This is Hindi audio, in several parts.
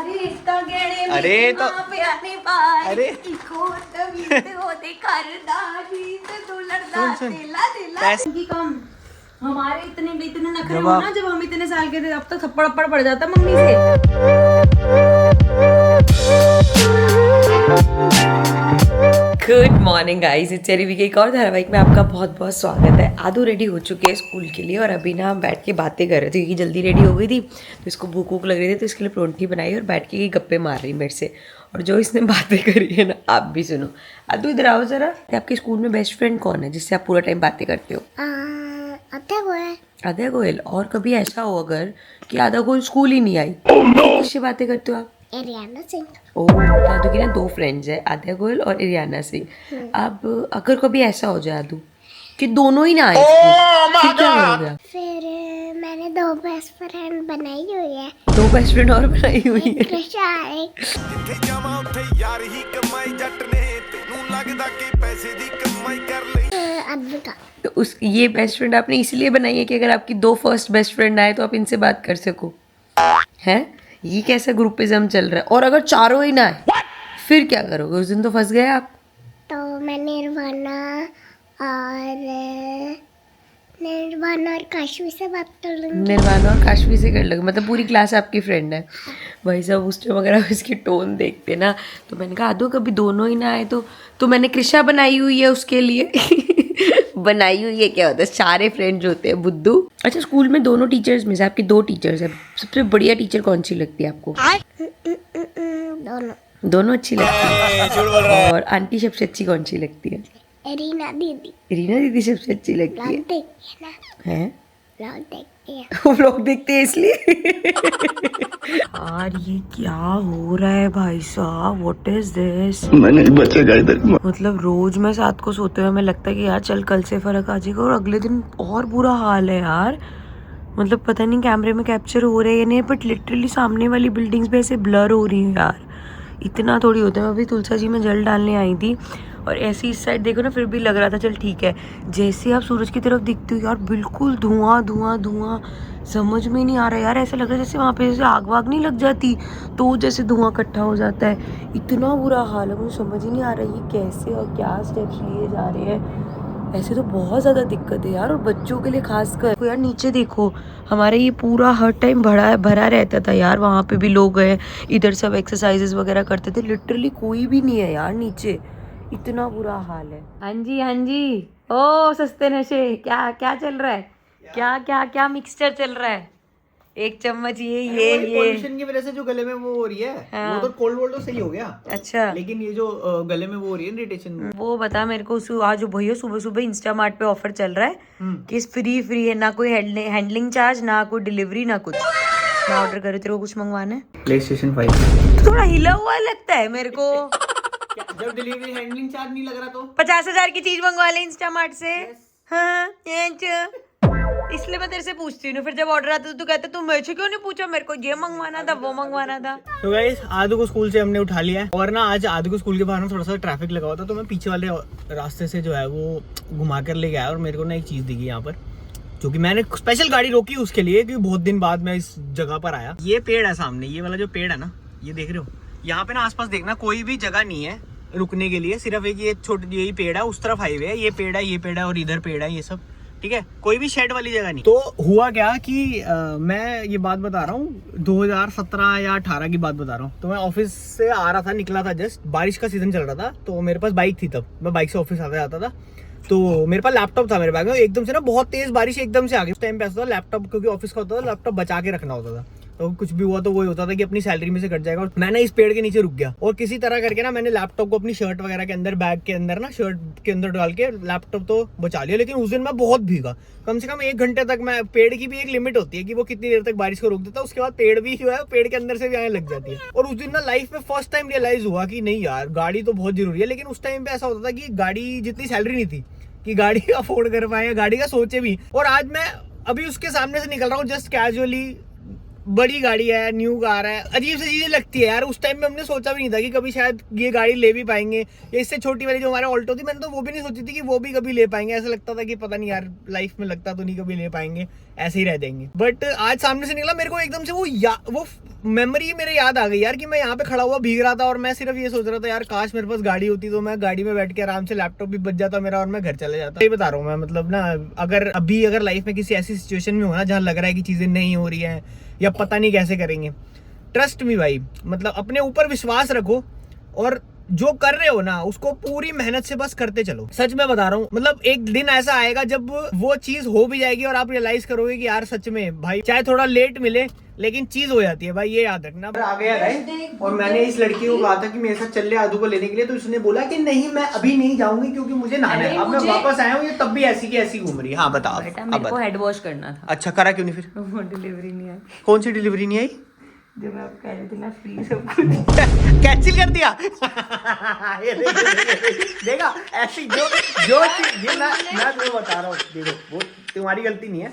अरे तो अरे पैसे कम हमारे इतने नखरे हो ना, जब हम इतने साल के थे अब तो थप्पड़ पड़ जाता मम्मी से। गुड मॉर्निंग गाइस, इट्स एरीवी के एक और धारावाहिक में आपका बहुत बहुत स्वागत है। आदू रेडी हो चुके हैं स्कूल के लिए और अभी ना हम बैठ के बातें कर रहे थे क्योंकि जल्दी रेडी हो गई थी तो इसको भूख वूख लग रही थी तो इसके लिए परोंठी बनाई और बैठ के गप्पे मार रही मेरे से। और जो इसने बातें करी है ना, आप भी सुनो। आदू इधर आओ जरा। आपके स्कूल में बेस्ट फ्रेंड कौन है जिससे आप पूरा टाइम बातें करते हो? आद्या गोयल। और कभी ऐसा हो अगर कि आद्या गोयल स्कूल ही नहीं आई तो किससे बातें करते हो आप? एरियाना सिंह। ओह, तो आदू की ना दो फ्रेंड्स है, आद्या गोयल और एरियाना सिंह। अब अगर कभी ऐसा हो जाए आदू कि दोनों ही ना आए फिर क्या करोगे आप? फिर मैंने दो बेस्ट फ्रेंड बनाई हुई है। दो बेस्ट फ्रेंड और बनाई हुई है। कृषा एक अद्विका। तो उस ये बेस्ट फ्रेंड आपने इसलिए बनाई है कि अगर आपकी दो फर्स्ट बेस्ट फ्रेंड आए तो आप इनसे बात कर सको, हैं? ये कैसा ग्रुपिज्म चल रहा है? और अगर चारों ही ना आए फिर क्या करोगे? उस दिन तो फंस गए आप। तो मैं निर्वाणा और काशवी से बात कर लूँगी। निर्वाणा और काशवी से कर लोगे? मतलब पूरी क्लास आपकी फ्रेंड है। भाई साहब उस टाइम अगर आप इसकी टोन देखते ना तो मैंने कहा आदू कभी दोनों ही ना आए तो मैंने कृषा बनाई हुई है उसके लिए। बनाई हुई है क्या होता है? सारे फ्रेंड्स होते हैं बुद्धू। अच्छा, स्कूल में दोनों टीचर्स में से आपकी दो टीचर्स है, सबसे बढ़िया टीचर कौन सी लगती है आपको? दोनों अच्छी लगती है। और आंटी सबसे अच्छी कौन सी लगती है? रीना दीदी। रीना दीदी सबसे अच्छी लगती है। देखती है ना, हैं? व्लॉग देखती है। वो लोग देखते हैं इसलिए। यार ये क्या हो रहा है भाई साहब? What is this? मैं नहीं बचेगा इधर। मतलब रोज मैं साथ को सोते हुए हमें लगता है कि यार चल कल से फर्क आ जाएगा और अगले दिन और बुरा हाल है यार। मतलब पता नहीं कैमरे में कैप्चर हो रहे हैं या नहीं, बट लिटरली सामने वाली बिल्डिंग्स पे ऐसे ब्लर हो रही है यार। इतना थोड़ी होता है। मैं अभी तुलसा जी में जल डालने आई थी और ऐसी इस साइड देखो ना, फिर भी लग रहा था चल ठीक है। जैसे आप सूरज की तरफ दिखते हो यार बिल्कुल धुआं धुआं धुआं, समझ में नहीं आ रहा यार। ऐसा लग रहा है जैसे वहाँ पे जैसे आग वाग नहीं लग जाती तो जैसे धुआं इकट्ठा हो जाता है। इतना बुरा हाल है, मुझे समझ ही नहीं आ रहा ये कैसे और क्या स्टेप्स लिए जा रहे हैं। ऐसे तो बहुत ज़्यादा दिक्कत है यार, और बच्चों के लिए खासकर। तो यार नीचे देखो, हमारे ये पूरा हर टाइम भरा रहता था यार। वहाँ पे भी लोग गए, इधर सब एक्सरसाइजेस वगैरह करते थे। लिटरली कोई भी नहीं है यार नीचे, इतना बुरा हाल है। हाँ जी हाँ जी। ओ सस्ते नशे, क्या क्या चल रहा है? क्या क्या क्या मिक्सचर चल रहा है? एक चम्मच ये पोल्यूशन की वजह से जो गले में वो हो रही है, हाँ। वो तो कोल्ड वोल्ड तो सही हो गया। अच्छा, लेकिन ये जो गले में वो हो रही है इरिटेशन, वो बता मेरे को। आज भैया सुबह सुबह इंस्टा मार्ट पे ऑफर चल रहा है कि फ्री है, ना कोई हैंडलिंग चार्ज, ना कोई डिलीवरी, ना कुछ। मैं ऑर्डर करूँ, तेरे को कुछ मंगवाना है? PlayStation 5। तो थोड़ा हिला हुआ लगता है मेरे को। जब डिलीवरी हैंडलिंग चार्ज नहीं लग रहा तो 50,000 की चीज मंगवा ले इंस्टा मार्ट से। हाँ, इसलिए मैं तेरे से पूछती हूँ। फिर जब ऑर्डर आता तो तू कहता तुम मेरे से क्यों नहीं पूछा? मेरे को ये मंगवाना था, वो मंगवाना था। तो गाइस, आदू को स्कूल से हमने उठा लिया है और ना आज आदू को स्कूल के बाहर ना थोड़ा सा ट्रैफिक लगा हुआ था तो मैं पीछे वाले रास्ते से जो है वो घुमा कर ले गया और मेरे को ना एक चीज दिखी यहाँ पर, जो कि मैंने स्पेशल गाड़ी रोकी उसके लिए क्योंकि बहुत दिन बाद मैं इस जगह पर आया। ये पेड़ है सामने, ये वाला जो पेड़ है ना, ये देख रहे हो? यहाँ पे ना आसपास देखना कोई भी जगह नहीं है रुकने के लिए, सिर्फ एक ये छोटी यही पेड़ है, उस तरफ हाईवे है, ये पेड़ है और इधर पेड़ है, ये सब ठीक है। कोई भी शेड वाली जगह नहीं। तो हुआ क्या कि मैं ये बात बता रहा हूँ 2017 या 18 की बात बता रहा हूँ। तो मैं ऑफिस से आ रहा था, निकला था जस्ट, बारिश का सीजन चल रहा था तो मेरे पास बाइक थी, तब मैं बाइक से ऑफिस आता जाता था। तो मेरे पास लैपटॉप था मेरे बैग में, एकदम से ना बहुत तेज बारिश एकदम से आ गई। उस टाइम पे ऐसा था लैपटॉप, क्योंकि ऑफिस का होता था, लैपटॉप बचा के रखना होता था, तो कुछ भी हुआ तो वही होता था कि अपनी सैलरी में से कट जाएगा। और मैंने इस पेड़ के नीचे रुक गया और किसी तरह करके ना मैंने लैपटॉप को अपनी शर्ट वगैरह के अंदर, बैग के अंदर ना, शर्ट के अंदर डाल के लैपटॉप तो बचा लिया। लेकिन उस दिन मैं बहुत भीगा, कम से कम 1 घंटे तक। मैं, पेड़ की भी एक लिमिट होती है कि वो कितनी देर तक बारिश को रोक देता है, उसके बाद पेड़ भी जो है पेड़ के अंदर से भी आने लग जाती है। और उस दिन ना लाइफ में फर्स्ट टाइम रियलाइज हुआ कि नहीं यार गाड़ी तो बहुत जरूरी है। लेकिन उस टाइम पे ऐसा होता था कि गाड़ी जितनी सैलरी नहीं थी कि गाड़ी अफोर्ड कर पाए, गाड़ी का सोचे भी। और आज मैं अभी उसके सामने से निकल रहा हूँ जस्ट कैजुअली, बड़ी गाड़ी है, न्यू कार है, अजीब सी चीजें लगती है यार। उस टाइम में हमने सोचा भी नहीं था कि कभी शायद ये गाड़ी ले भी पाएंगे, या इससे छोटी वाली जो हमारे ऑल्टो थी, मैंने तो वो भी नहीं सोची थी कि वो भी कभी ले पाएंगे। ऐसा लगता था कि पता नहीं यार लाइफ में लगता तो नहीं कभी ले पाएंगे, ऐसे ही रह जाएंगे। बट आज सामने से निकला, मेरे को एकदम से वो मेमोरी मेरे याद आ गई यार कि मैं यहाँ पे खड़ा हुआ भीग रहा था और मैं सिर्फ ये सोच रहा था यार काश मेरे पास गाड़ी होती तो मैं गाड़ी में बैठ के आराम से लैपटॉप भी बच जाता मेरा और मैं घर चले जाता। ये बता रहा हूँ मैं, मतलब ना अगर लाइफ में किसी ऐसी सिचुएशन में हो ना जहाँ लग रहा है कि चीजें नहीं हो रही है या पता नहीं कैसे करेंगे, ट्रस्ट मी भाई, मतलब अपने ऊपर विश्वास रखो और जो कर रहे हो ना उसको पूरी मेहनत से बस करते चलो। सच में बता रहा हूँ, मतलब एक दिन ऐसा आएगा जब वो चीज हो भी जाएगी और आप रियलाइज करोगे कि यार सच में भाई चाहे थोड़ा लेट मिले लेकिन चीज हो जाती है भाई, ये याद रखना। आ गया है और मैंने इस लड़की को कहा था कि मेरे साथ चल ले आदू को लेने के लिए, तो उसने बोला कि नहीं मैं अभी नहीं जाऊंगी क्योंकि मुझे नहाना है। अब मैं वापस आया हूँ, ये तब भी ऐसी की ऐसी घूम रही है। हाँ बताओ। मेरे को हेड वॉश करना था। अच्छा करा क्यों नहीं फिर? वो डिलीवरी नहीं आई। कौन सी डिलीवरी नहीं आई? जब मैं कह रही थी ना फ्री सब कुछ कैंसिल कर दिया। ये देखा ऐसी जो चीज ये मैं तुम्हें बता रहा हूँ, देखो वो तुम्हारी गलती नहीं है।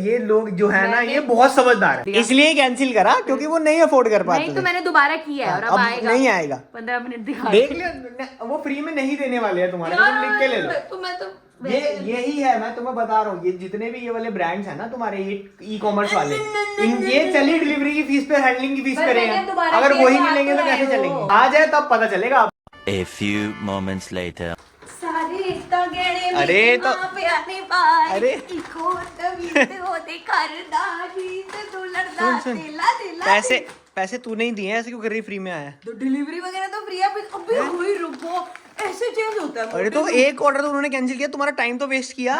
ये लोग जो है ना ये बहुत समझदार है, इसलिए कैंसिल करा क्योंकि वो नहीं अफोर्ड कर पाते। नहीं तो मैंने दोबारा किया है और अब आएगा, नहीं आएगा। 15 मिनट दिखा देख लिया, वो फ्री में नहीं देने वाले हैं तुम्हारे, तुम लिख के ले लो। तो मैं तो ये यही है, मैं तुम्हें बता रहा हूँ, ये जितने भी ये वाले ब्रांड्स हैं ना तुम्हारे ये ई कॉमर्स वाले, ये चलिए डिलीवरी की फीस पे हैंडलिंग की फीस करेंगे, अगर वही नहीं लेंगे तो कैसे चलेंगे? आ जाए तब पता चलेगा। A few moments later. सारे गहने अरे तो अरे सुन पैसे तू नहीं दिए, ऐसे क्यों कर रही? फ्री में आया तो डिलीवरी वगैरह तो फ्री है। अबे वही रुको, ऐसे चेंज होता है। अरे तो एक ऑर्डर तो उन्होंने कैंसिल किया, तुम्हारा टाइम तो वेस्ट किया।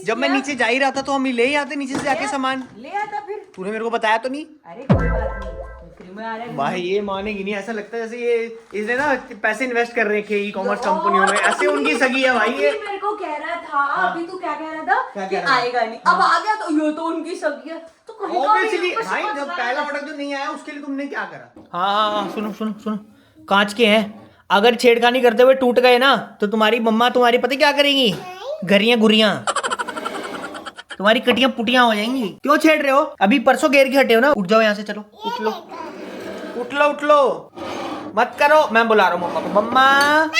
जब मैं नीचे जा ही रहा था तो हम ले ही आते नीचे से जाके सामान ले आता, फिर तूने मेरे को बताया तो नहीं। अरे कोई बात नहीं, फ्री में आ रहा है भाई ये मानेगी नहीं, ऐसा लगता है जैसे ये इसने ना पैसे इन्वेस्ट कर रहे थे ई कॉमर्स कंपनियों में, ऐसे उनकी सगी है भाई ये। मेरे को कह रहा था अभी तू क्या कह रहा था कि आएगा नहीं, अब आ गया तो ये तो उनकी सगी है तो ऑब्वियसली भाई जब पहला ऑर्डर जो नहीं आया उसके लिए तुमने क्या करा? हाँ सुनो कांच के हैं, अगर छेड़खानी करते हुए टूट गए ना तो तुम्हारी मम्मा तुम्हारी पता क्या करेंगी? गरियां गुरियां तुम्हारी कटियां पुटियां हो जाएंगी। क्यों छेड़ रहे हो? अभी परसों घेर के हटे हो ना, उठ जाओ यहाँ से, चलो उठ लो मत करो। मैं बुला रहा हूँ मम्मा को। मम्मा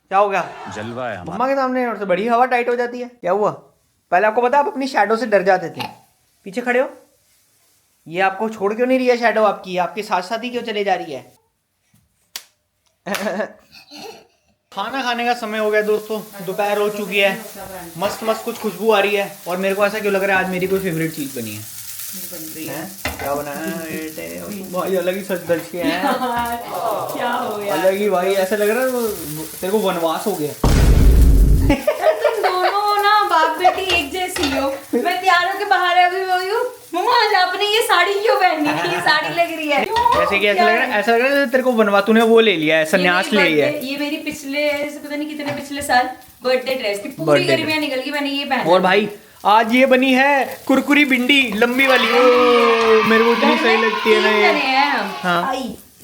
क्या हो गया? जलवा है मम्मा के सामने और से बड़ी हवा टाइट हो जाती है। क्या हुआ? पहले आपको पता आप अपनी शैडो से डर जाते थे। पीछे खड़े हो, ये आपको छोड़ क्यों नहीं रही है शैडो आपकी, आपके साथ साथ ही क्यों चले जा रही है? खाना खाने का समय हो गया दोस्तों, दोपहर हो चुकी है, मस्त कुछ खुशबू आ रही है और मेरे को ऐसा क्यों लग रहा है आज मेरी कोई फेवरेट चीज बनी है। क्या बनाया है भाई? अलग ही सच दर्ज के हैं। क्या हो गया? अलग ही भाई, ऐसा लग रहा है तेरे को वनवास हो गया। तुम दोनों ना बाप बेटी एक जैसी हो। मैं तैयार होके बाहर अभी वही हूँ, मम्मा आज आपने ये साड़ी क्यों पहनी है? ये साड़ी लग रही है ऐसे कि ऐसा लग रहा है तेरे को बनवा, तूने वो ले लिया है, संन्यास ले लिया है। ये मेरी पिछले पता नहीं कितने पिछले साल बर्थडे ड्रेस थी, पूरी गर्मियां निकल गई, मैंने ये पहना। और भाई आज ये बनी है कुरकुरी भिंडी लंबी वाली, ओ मेरे को इतनी सही लगती है ना ये। हाँ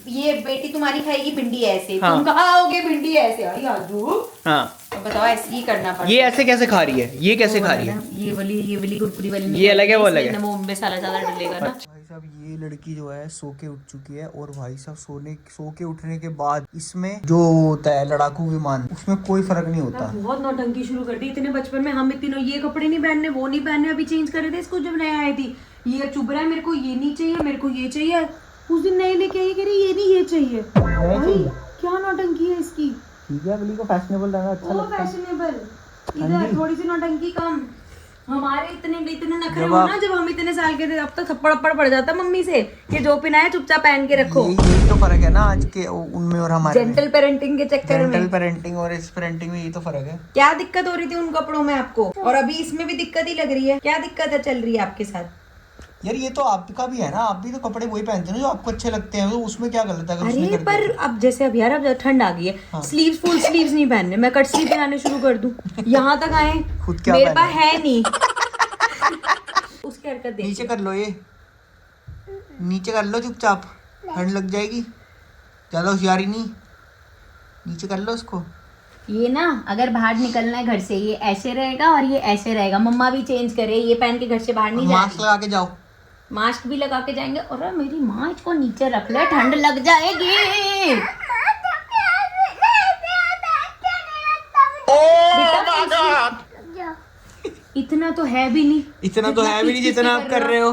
ये बेटी तुम्हारी खाएगी भिंडी ऐसे, हाँ। तुम खाओगे भिंडी ऐसे। अरे आजू हाँ तो बताओ ऐसे ही करना पड़ता। ये ऐसे कैसे खा रही है? ये कैसे खा रही है? ये वाली कुरकुरी वाली ये अलग है, वो अलग है। नमक मसाला ज्यादा डलेगा ना। भाई साहब ये लड़की जो है सो के उठ चुकी है और भाई साहब सो के उठने के बाद इसमें जो होता है लड़ाकू विमान, उसमें कोई फर्क नहीं होता। बहुत नौटंकी शुरू कर दी इतने बचपन में। हम इतने ये कपड़े नहीं पहनने, वो नहीं पहनने, अभी चेंज कर रहे थे इसको जब नया आई थी। ये चुभ रहा है, मेरे को ये नहीं चाहिए, मेरे को ये चाहिए। उस दिन नए लेके आई, कह रही ये नहीं ये चाहिए। भाई क्या नौटंकी है इसकी। ठीक है, अगली को फैशनेबल रहना अच्छा लगता है। फैशनेबल इधर थोड़ी सी नौटंकी कम। हमारे इतने नखरे हो ना जब हम इतने साल के थे, अब तो थप्पड़ पड़ जाता मम्मी से कि जो पहनाया चुपचाप पहन के रखो। यही तो फर्क है ना आज के उनमें और हमारे। जेंटल पेरेंटिंग के चक्कर में, जेंटल पेरेंटिंग और इस पेरेंटिंग में यही तो फर्क है। क्या दिक्कत हो रही थी उन कपड़ों में आपको, और अभी इसमें भी दिक्कत ही लग रही है? क्या दिक्कत है चल रही है आपके साथ? यार ये तो आपका भी है ना, आप भी तो कपड़े वही पहनते हैं जो आपको अच्छे लगते हैं, तो उसमें क्या गलत है? अरे पर अब जैसे अब यार अब ठंड आ गई है, हाँ। स्लीव्स फुल स्लीव्स नहीं पहनने, मैं कट स्लीव पहनाने शुरू कर दूं। यहाँ तक आए खुद क्या मेरे पास है नहीं। उसकी हरकत देख, नीचे कर लो, ये नीचे कर लो चुपचाप, ठंड लग जाएगी। चलो होशियारी नहीं, नीचे कर लो उसको। ये ना अगर बाहर निकलना है घर से, ये ऐसे रहेगा और ये ऐसे रहेगा। मम्मा भी चेंज करे, ये पहन के घर से बाहर नहीं जाएगी। मास्क लगा के जाओ। मास्क भी लगा के जाएंगे। और मेरी माँ इसको नीचे रख ले, ठंड लग जाएगी। इतना तो है भी नहीं, इतना तो है भी नहीं जितना आप कर रहे हो।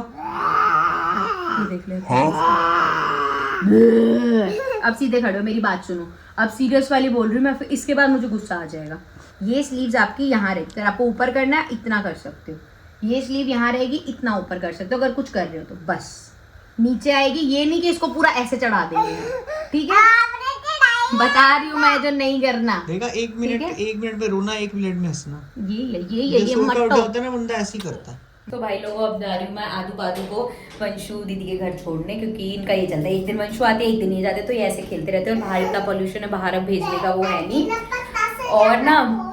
ये देख लेते हैं। अब सीधे खड़े हो, मेरी बात सुनो। अब सीरियस वाली बोल रही हूँ मैं, फिर इसके बाद मुझे गुस्सा आ जाएगा। ये स्लीव्स आपकी यहाँ रहेगी, अगर आपको ऊपर करना है इतना कर सकते हो, ये स्लीव यहाँ रहेगी, इतना ऊपर कर सकते हो अगर कुछ कर रहे हो तो, बस नीचे आएगी। ये नहीं कि इसको पूरा ऐसे चढ़ा देंगे, ठीक है? बता रही हूँ मैं जो नहीं करना। देखा, एक मिनट में रोना, 1 मिनट में हंसना, ये मत होता है ना, बंदा ऐसे ही करता है। तो भाई लोगों, अब जा रही हूँ मैं आदू पादू को वंशु दीदी के घर छोड़ने, क्योंकि इनका ये चलता है, एक दिन वंशु आते एक दिन ये जाते, तो ये ऐसे खेलते रहते हैं। और बाहर इतना पॉल्यूशन है, बाहर अब भेजने का वो है नहीं। और ना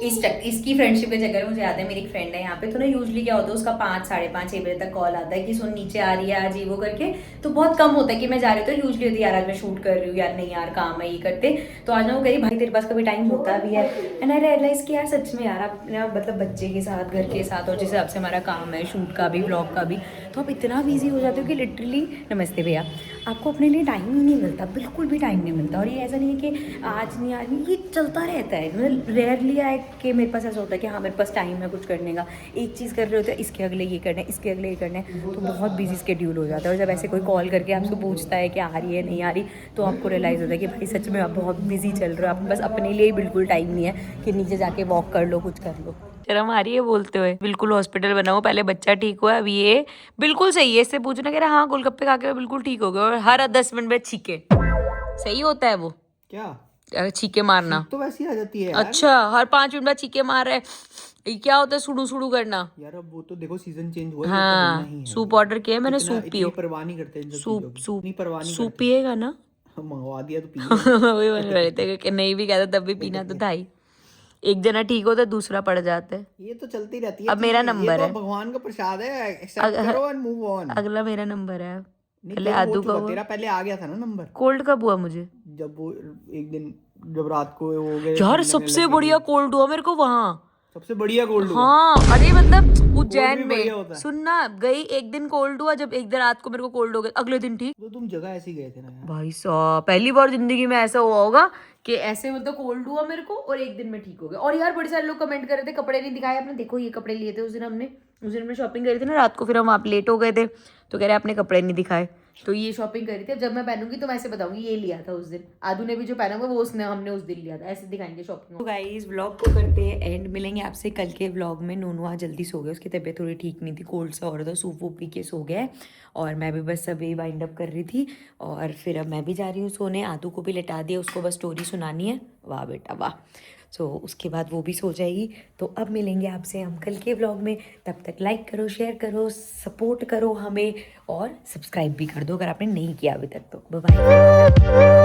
इसकी फ्रेंडशिप के चक्कर में मुझे याद है, मेरी एक फ्रेंड है यहाँ पे, तो ना यूजली क्या होता है उसका 5, 5:30, 6 बजे तक कॉल आता है कि सुन नीचे आ रही है आज, ये वो करके। तो बहुत कम होता है कि मैं जा रही हूँ, तो यूजली होती है यार आज मैं शूट कर रही हूँ, यार नहीं यार काम है ये करते। तो आज ना वो कह रही भाई तेरे पास कभी टाइम होता भी है। एंड आई रियलाइज कि यार सच में यार आप मतलब बच्चे के साथ, घर के साथ, और जिस हिसाब से हमारा काम है शूट का भी, व्लॉग का भी, तो आप इतना बिजी हो जाते हो कि लिटरली, नमस्ते भैया, आपको अपने लिए टाइम ही नहीं मिलता, बिल्कुल भी टाइम नहीं मिलता। और ये ऐसा नहीं है कि आज नहीं, ये चलता रहता है। मतलब रेयरली आए कि मेरे पास ऐसा होता है कि हाँ मेरे पास टाइम है कुछ करने का, एक चीज़ कर रहे होते हैं, इसके अगले ये करना है, इसके अगले ये करना है, तो बहुत बिजी स्केड्यूल हो जाता है। और जब ऐसे कोई कॉल करके आपसे पूछता है कि आ रही है नहीं आ रही, तो आपको रियलाइज़ होता है कि भाई सच में आप बहुत बिजी चल रहे हो, आपके पास अपने लिए ही बिल्कुल टाइम नहीं है कि नीचे जाके वॉक कर लो, कुछ कर लो। शर्म आ रही है बोलते हुए, बिल्कुल हॉस्पिटल बना हुआ, पहले बच्चा ठीक हुआ, अब ये बिल्कुल सही है। इससे पूछना कह रहा हाँ गोलगप्पे खा के बिल्कुल ठीक हो गया, और हर 10 मिनट में छीके, सही होता है वो क्या छीके मारना? तो वैसी आ जाती है यार। अच्छा, हर 5 मिनट बाद छीके मार रहे, ये क्या होता है सुड़ू सुड़ू करना? यार अब वो तो देखो सीजन चेंज हुआ है, हाँ, सूप ऑर्डर किया है मैंने, सूप पियो। परवाह नहीं करते इन सब चीजों की, सूप इतनी परवाह नहीं सूप करते। पिएगा ना? मंगवा दिया तो पिए। वही बोल रहे थे कि नहीं भी कहता तब भी पीना तो था ही। एक जना ठीक होता है दूसरा पड़ जाता है। ये तो चलती रहती है। अब मेरा चीज़ें, नंबर ये है, तो भगवान का प्रसाद है, एक्सेप्ट करो एंड मूव ऑन। अगला मेरा नंबर है। नहीं, पहले तेरा हो आदू का चुका, हुआ। तेरा पहले आ गया था ना नंबर। कोल्ड कब हुआ मुझे? जब वो एक दिन, जब रात को हो गए यार सबसे बढ़िया कोल्ड हुआ मेरे को वहाँ। सबसे बढ़िया गोल्ड हुआ। हाँ अरे मतलब उज्जैन भी बढ़िया में होता है। सुनना गई, एक दिन कोल्ड हुआ, जब एक दिन रात को मेरे को कोल्ड हो गया, अगले दिन ठीक। तो तुम जगह ऐसी गए थे ना यार। भाई साहब पहली बार जिंदगी में ऐसा हुआ होगा कि ऐसे मतलब कोल्ड हुआ मेरे को और एक दिन में ठीक हो गया। और यार बड़े सारे लोग कमेंट कर रहे थे कपड़े नहीं दिखाए आपने, देखो ये कपड़े लिए थे उस दिन हमने, उस दिन हमने शॉपिंग करी थी ना रात को, फिर हम आप लेट हो गए थे, तो कह रहे आपने कपड़े नहीं दिखाए। तो ये शॉपिंग करी थी, अब जब मैं पहनूंगी तो मैं ऐसे बताऊंगी ये लिया था उस दिन। आदू ने भी जो पहना हुआ वो उसने हमने उस दिन लिया था, ऐसे दिखाएंगे शॉपिंग। तो गाइस व्लॉग को करते हैं एंड, मिलेंगे आपसे कल के व्लॉग में। नोनू आज जल्दी सो गया, उसकी तबीयत थोड़ी ठीक नहीं थी, कोल्ड सा हो रहा था, सूप वूप पी के सो गया है। और मैं भी बस अभी वाइंड अप कर रही थी, और फिर अब मैं भी जा रही हूँ सोने। आदू को भी लिटा दिया, उसको बस स्टोरी सुनानी है। वाह बेटा वाह। सो उसके बाद वो भी सो जाएगी। तो अब मिलेंगे आपसे हम कल के व्लॉग में, तब तक लाइक करो, शेयर करो, सपोर्ट करो हमें, और सब्सक्राइब भी कर दो अगर आपने नहीं किया अभी तक तो। Bye bye.